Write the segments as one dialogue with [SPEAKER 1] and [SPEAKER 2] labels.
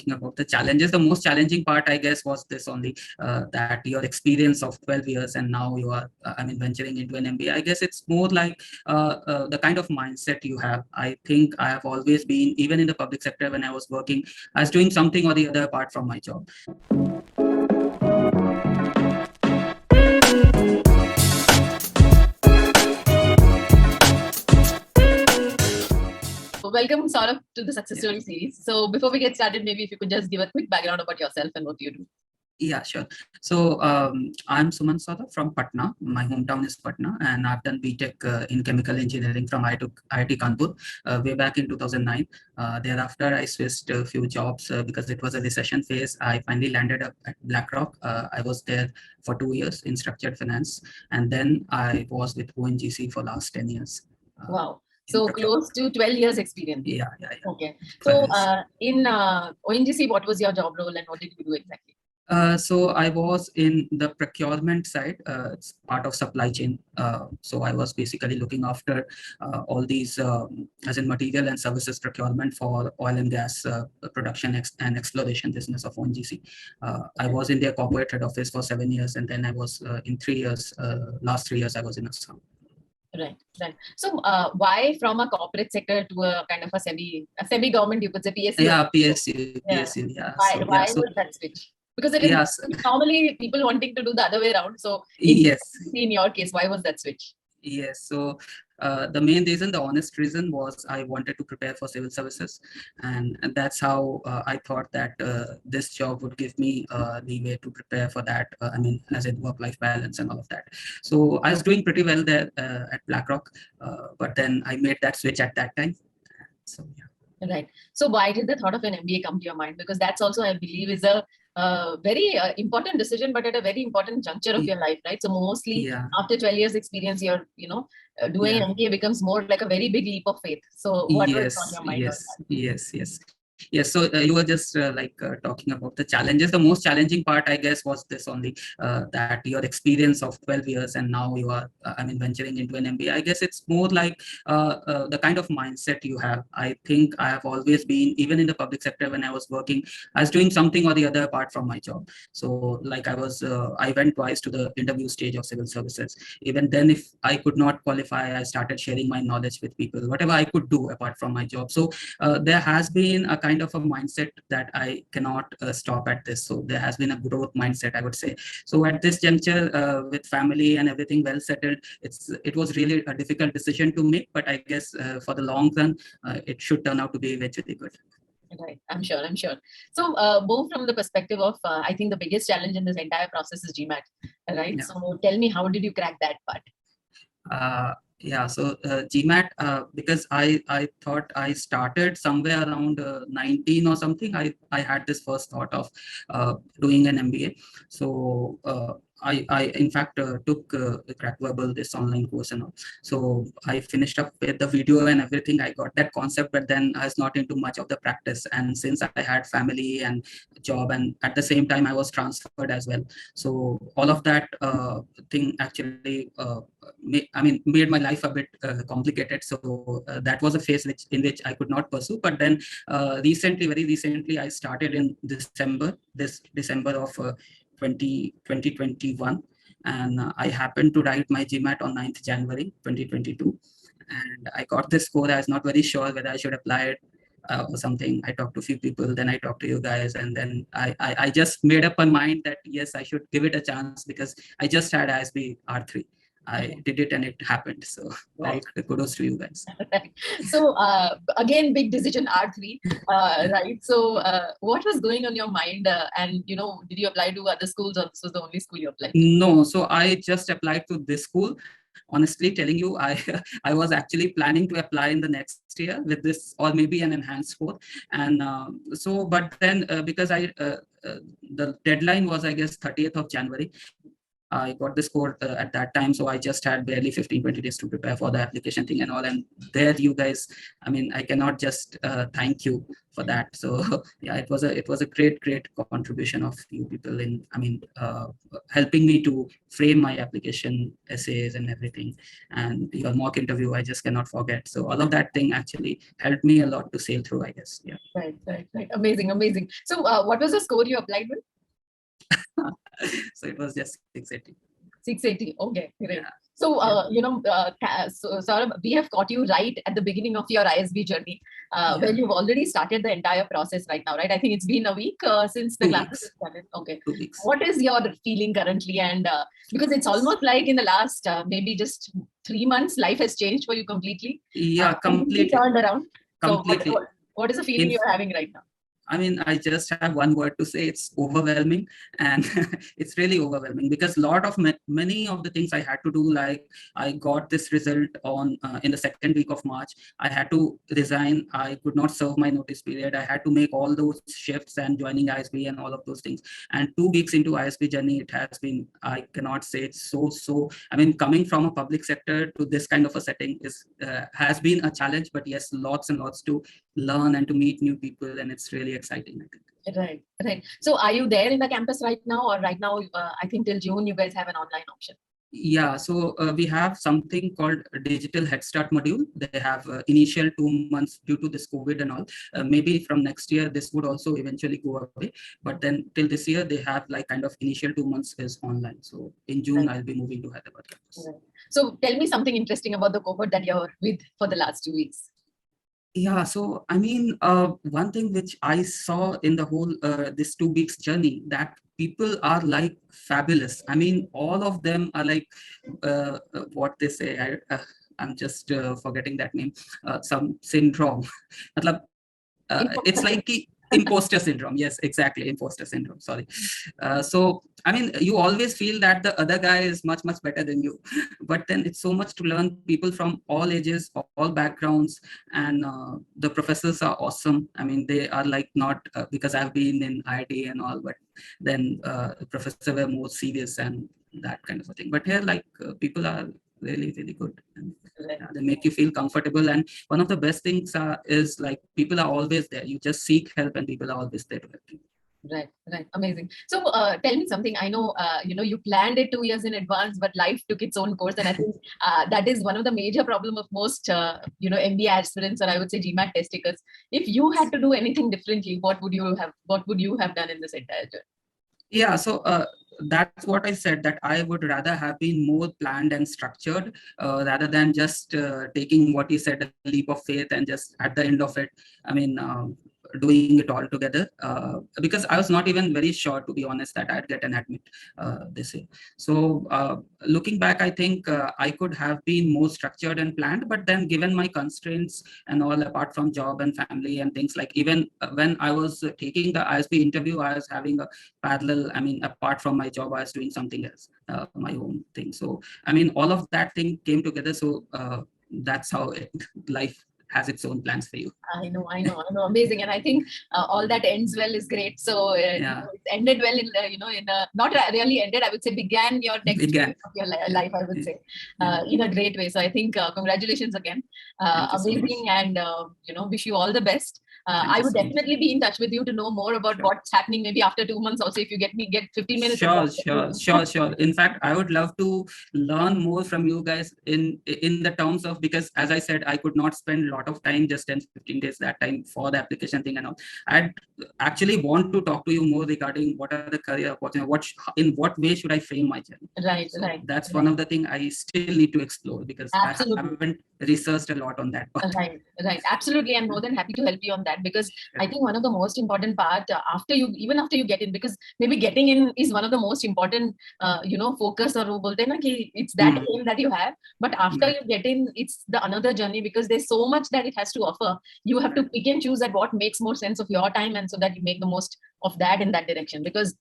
[SPEAKER 1] talking about the challenges. The most challenging part, I guess, was this only, that your experience of 12 years and now you are, venturing into an MBA. I guess it's more like the kind of mindset you have. I think I have always been, even in the public sector when I was working, I was doing something or the other apart from my job.
[SPEAKER 2] Welcome, Saurabh, to the Success Story series. So before we get started, maybe if you could just give a quick background about yourself and what you do.
[SPEAKER 1] Yeah, sure. So I'm Suman from Patna. My hometown is Patna, and I've done BTech in chemical engineering from IIT Kanpur way back in 2009. Thereafter, I switched a few jobs because it was a recession phase. I finally landed up at BlackRock. I was there for 2 years in structured finance, and then I was with ONGC for last 10 years.
[SPEAKER 2] Wow. So close to 12 years experience.
[SPEAKER 1] Yeah.
[SPEAKER 2] Okay. So in ONGC, what was your job role and what did you do exactly?
[SPEAKER 1] So I was in the procurement side. It's part of supply chain. So I was basically looking after all these, as in material and services procurement for oil and gas production and exploration business of ONGC. I was in their corporate head office for 7 years, and then I was in 3 years. Last 3 years I was in Assam.
[SPEAKER 2] Right. So why from a corporate sector to a kind of a semi-government, you could say PSU?
[SPEAKER 1] Yeah, PSU. Yeah.
[SPEAKER 2] Why was that switch? Because it is normally people wanting to do the other way around. So in your case, why was that switch?
[SPEAKER 1] Yes. So the main reason, the honest reason, was I wanted to prepare for civil services, and that's how I thought that this job would give me the way to prepare for that. As in work-life balance and all of that. So I was doing pretty well there at BlackRock, but then I made that switch at that time. So yeah.
[SPEAKER 2] Right. So why did the thought of an MBA come to your mind? Because that's also, I believe, is a very important decision, but at a very important juncture of your life, right? So mostly after 12 years experience, you're, doing an MBA becomes more like a very big leap of faith. So what was on your mind?
[SPEAKER 1] Yes. So you were just talking about the challenges. The most challenging part, I guess, was this only, that your experience of 12 years and now you are, venturing into an MBA. I guess it's more like the kind of mindset you have. I think I have always been, even in the public sector when I was working, I was doing something or the other apart from my job. So like I went twice to the interview stage of civil services. Even then, if I could not qualify, I started sharing my knowledge with people, whatever I could do apart from my job. So there has been a kind of a mindset that I cannot stop at this. So there has been a growth mindset, I would say. So at this juncture, with family and everything well settled, it was really a difficult decision to make, but I guess for the long run, it should turn out to be eventually good.
[SPEAKER 2] Right, I'm sure. So more from the perspective of, I think the biggest challenge in this entire process is GMAT, right? Yeah. So tell me, how did you crack that part?
[SPEAKER 1] So GMAT, because I thought I started somewhere around 19 or something, I had this first thought of doing an MBA. So I in fact took Crackverbal, this online course and all. So I finished up with the video and everything. I got that concept, but then I was not into much of the practice. And since I had family and job, and at the same time I was transferred as well. So all of that thing actually made my life a bit complicated. So that was a phase in which I could not pursue. But then very recently, I started in December of 2021, and I happened to write my GMAT on 9th January 2022, and I got this score. I was not very sure whether I should apply it or something. I talked to a few people, then I talked to you guys, and then I just made up my mind that yes, I should give it a chance, because I just had ISB R3. I did it and it happened. So kudos to you guys.
[SPEAKER 2] So again, big decision, R3, right? So what was going on your mind? And did you apply to other schools, or this was the only school you applied to?
[SPEAKER 1] No, so I just applied to this school. Honestly telling you, I was actually planning to apply in the next year with this, or maybe an enhanced score. And but then because the deadline was, I guess, 30th of January. I got the score at that time. So I just had barely 15-20 days to prepare for the application thing and all. And there you guys, I mean, I cannot just thank you for that. So yeah, it was a great contribution of you people in, I mean, helping me to frame my application essays and everything. And your mock interview, I just cannot forget. So all of that thing actually helped me a lot to sail through, I guess. Yeah.
[SPEAKER 2] Right. Amazing. So what was the score you applied with?
[SPEAKER 1] So it was just 680.
[SPEAKER 2] 680. Okay, great. Yeah. So, so Saurabh, we have caught you right at the beginning of your ISB journey, where you've already started the entire process right now, right? I think it's been a week since the classes started. Okay.
[SPEAKER 1] 2 weeks.
[SPEAKER 2] What is your feeling currently? And because it's almost like in the last maybe just 3 months, life has changed for you completely.
[SPEAKER 1] Yeah, completely.
[SPEAKER 2] Turned around.
[SPEAKER 1] Completely.
[SPEAKER 2] So what is the feeling you're having right now?
[SPEAKER 1] I mean, I just have one word to say. It's overwhelming, and it's really overwhelming because many of the things I had to do, like I got this result on in the second week of March. I had to resign. I could not serve my notice period. I had to make all those shifts and joining ISB and all of those things. And 2 weeks into ISB journey, it has been, I cannot say it's so. I mean, coming from a public sector to this kind of a setting has been a challenge. But yes, lots and lots to learn and to meet new people, and it's really exciting, I
[SPEAKER 2] think. Right. So are you there in the campus right now, or right now, I think till June, you guys have an online option?
[SPEAKER 1] Yeah, so we have something called a digital head start module. They have initial 2 months due to this COVID and all. Maybe from next year, this would also eventually go away. But then till this year, they have like kind of initial 2 months is online. So in June, I'll be moving to Hyderabad campus.
[SPEAKER 2] Right. So tell me something interesting about the cohort that you're with for the last 2 weeks.
[SPEAKER 1] Yeah, so I mean, one thing which I saw in the whole this 2 weeks journey, that people are like fabulous. I mean, all of them are like what they say. I'm just forgetting that name. Some syndrome. It's like imposter syndrome. Yes, exactly, imposter syndrome. Sorry. So I mean, you always feel that the other guy is much better than you, but then it's so much to learn. People from all ages, all backgrounds, and the professors are awesome. I mean, they are like not because I've been in IIT and all, but then the professors were more serious and that kind of a thing. But here, like people are really good, and they make you feel comfortable. And one of the best things is like people are always there. You just seek help and people are always there to help you.
[SPEAKER 2] Right. Amazing. So tell me something. I know, you planned it 2 years in advance, but life took its own course. And I think that is one of the major problem of most, MBA aspirants, or I would say GMAT test takers. If you had to do anything differently, what would you have done in this entire journey?
[SPEAKER 1] Yeah. So that's what I said, that I would rather have been more planned and structured rather than just taking what you said, a leap of faith, and just at the end of it, I mean, doing it all together because I was not even very sure, to be honest, that I'd get an admit this year. So looking back, I think I could have been more structured and planned, but then given my constraints and all, apart from job and family and things, like even when I was taking the ISB interview, I was having a parallel, I mean, apart from my job, I was doing something else, my own thing. So I mean, all of that thing came together. So that's how life has its own plans for you.
[SPEAKER 2] I know. Amazing. And I think all that ends well is great. So it ended well in, not really ended, I would say began your next phase of your life, I would say, in a great way. So I think congratulations again. Amazing. And, wish you all the best. I would definitely be in touch with you to know more about what's happening maybe after 2 months also, if you get 15 minutes.
[SPEAKER 1] Sure. In fact, I would love to learn more from you guys in the terms of, because as I said, I could not spend a lot of time, just 10-15 days that time for the application thing and all. I'd actually want to talk to you more regarding what are the career opportunities, in what way should I frame my journey.
[SPEAKER 2] Right.
[SPEAKER 1] That's one of the things I still need to explore, because I haven't researched a lot on that part.
[SPEAKER 2] Right. Absolutely. I'm more than happy to help you on that, because I think one of the most important part after you get in, because maybe getting in is one of the most important, focus, or it's that aim that you have. But after you get in, it's the another journey, because there's so much that it has to offer. You have to pick and choose at what makes more sense of your time, and so that you make the most of that in that direction, because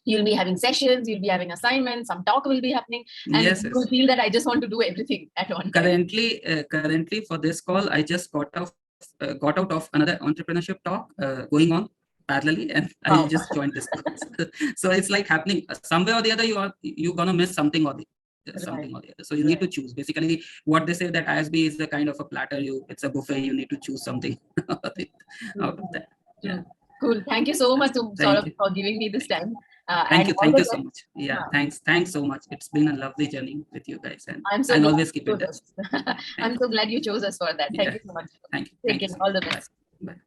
[SPEAKER 2] you'll be having sessions, you'll be having assignments, some talk will be happening, and you will feel that I just want to do everything at one time.
[SPEAKER 1] Currently for this call, I just got out of another entrepreneurship talk going on parallelly, and I'll just join this course. So it's like happening somewhere or the other. You're gonna miss something or the something or the other. So you need to choose. Basically, what they say that ISB is the kind of a platter. It's a buffet. You need to choose something out of that. Yeah.
[SPEAKER 2] Cool. Thank you so much for giving me this time.
[SPEAKER 1] Thank you so much. Yeah, thanks so much. It's been a lovely journey with you guys, and I'll always keep in touch.
[SPEAKER 2] I'm so glad you chose us for that. Thank you so much.
[SPEAKER 1] Thank you.
[SPEAKER 2] Take care. All the best.
[SPEAKER 1] Bye.